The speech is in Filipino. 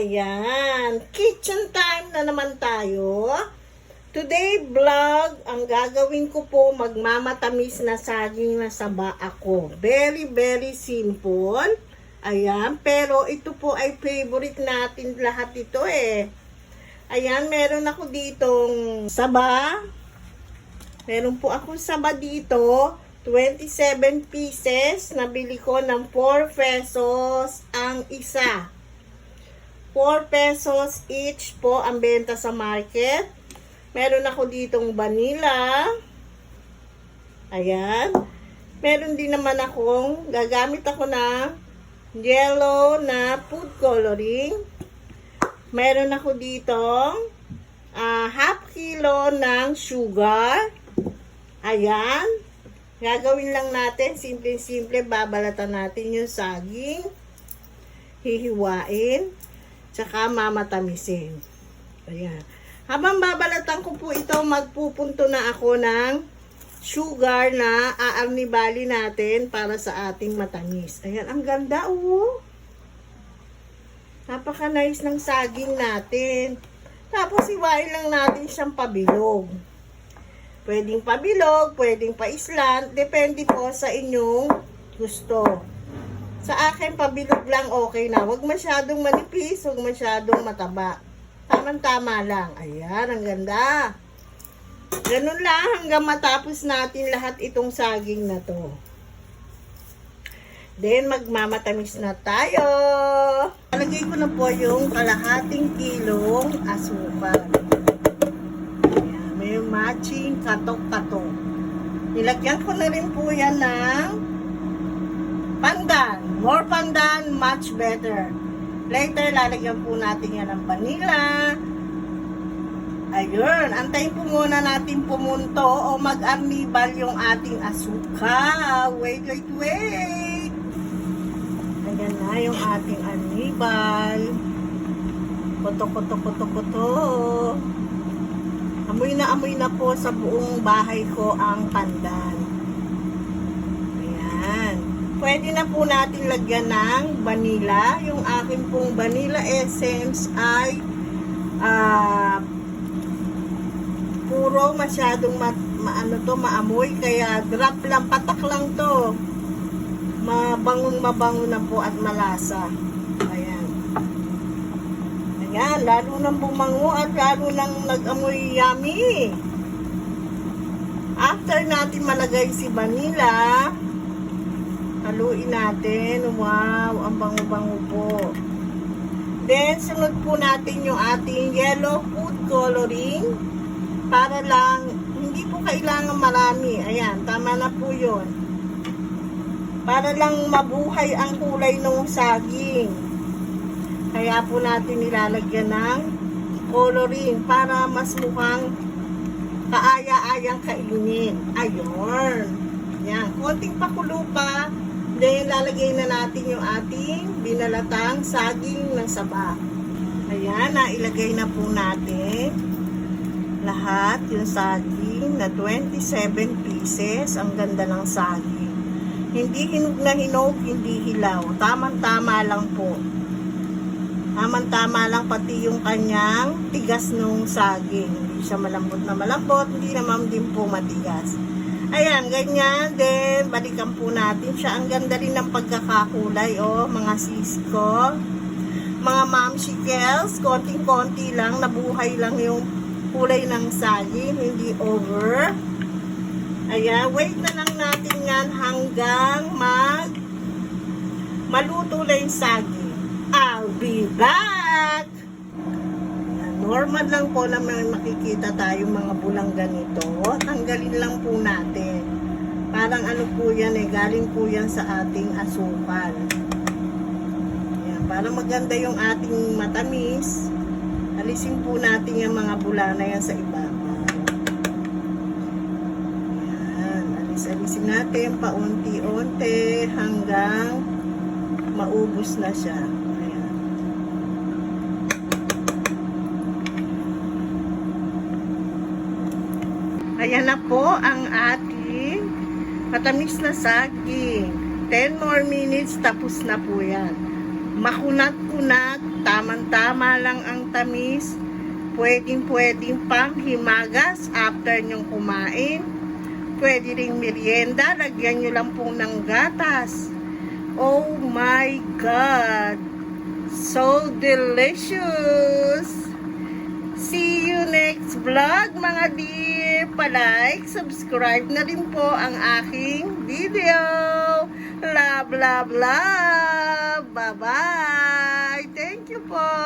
Ayan, kitchen time na naman tayo. Today vlog, ang gagawin ko po, magmamatamis na saging na saba ako. Very simple. Ayan, pero ito po ay favorite natin lahat ito eh. Ayan, meron ako ditong saba. Meron po akong saba dito. 27 pieces. Nabili ko ng 4 pesos ang isa. 4 pesos each po ang benta sa market. Meron ako ditong vanilla. Ayan. Meron din naman akong, gagamit ako ng yellow na food coloring. Meron ako ditong half kilo ng sugar. Ayan. Gagawin lang natin, simple-simple, babalatan natin yung saging. Hihiwain. Tsaka mamatamisin. Ayan. Habang babalatan ko po ito, magpupunto na ako ng sugar na aarnibali natin para sa ating matamis. Ayan, ang ganda oh. Napaka-nice ng saging natin. Tapos iwain lang natin siyang pabilog. Pwedeng pabilog, pwedeng pa-islant. Depende po sa inyong gusto. Sa akin, pabilog lang okay na. Huwag masyadong manipis, huwag masyadong mataba. Tama-tama lang. Ayan, ang ganda. Ganun lang hanggang matapos natin lahat itong saging na to. Then, magmamatamis na tayo. Lagay ko na po yung kalahating kilong asukal. Ayan, may matching katok-katok. Nilagyan ko na rin po yan ng pandan. More pandan, much better. Later, lalagyan po natin yan ng vanilla. Ayun, antayin po muna natin pumunto o mag-arnibal yung ating asuka. Wait. Ayan na yung ating arnibal. Koto. Amoy na po sa buong bahay ko ang pandan. Ayan. Pwede na po natin lagyan ng vanilla. Yung akin pong vanilla essence ay puro masyadong maamoy. Kaya drop lang, patak lang to. Mabango na po at malasa. Ayan. Ayan, lalo nang bumango at lalo nang nag-amoy yummy. After natin malagay si vanilla, haluin natin. Wow, ang bango-bango po. Then, sunod po natin yung ating yellow food coloring. Para lang, hindi po kailangan marami. Ayan, tama na po yun. Para lang mabuhay ang kulay ng saging. Kaya po natin nilalagyan ng coloring para mas mukhang kaaya-ayang kainin. Ayun. Ayan, konting pakulo pa. Then, lalagay na natin yung ating binalatang saging ng saba. Ayan, nailagay na po natin lahat yung saging na 27 pieces. Ang ganda ng saging. Hindi hinog na hinog, hindi hilaw. Tamang-tama lang po. Tamang-tama lang pati yung kanyang tigas nung saging. Hindi siya malambot na malambot, hindi naman din po matigas. Ayan, ganyan. Then, balikan po natin siya. Ang ganda rin ng pagkakakulay, oh, mga sis ko. Mga mamshikels, konting-konti lang, nabuhay lang yung kulay ng saging, hindi over. Ayan, wait na lang natin yan hanggang maluto na yung saging. I'll be back! Normal lang po na may makikita tayo mga bulang ganito. Tanggalin lang po natin. Parang ano po yan eh, galing po yan sa ating asukal. Ayan, para maganda yung ating matamis, alisin po natin yung mga bula na yan sa ibabaw. Ayan, alisin natin paunti-unti hanggang maubos na siya. Ayan na po ang ating matamis na saging. 10 more minutes, tapos na po yan. makunat-kunat, tamang-tama lang ang tamis. Pwedeng pang himagas after nyong kumain. Pwede ring merienda, lagyan nyo lang po ng gatas. Oh my God! So delicious! See you next vlog mga dear! Palike, subscribe na rin po ang aking video. Love, love, love! Bye-bye! Thank you po!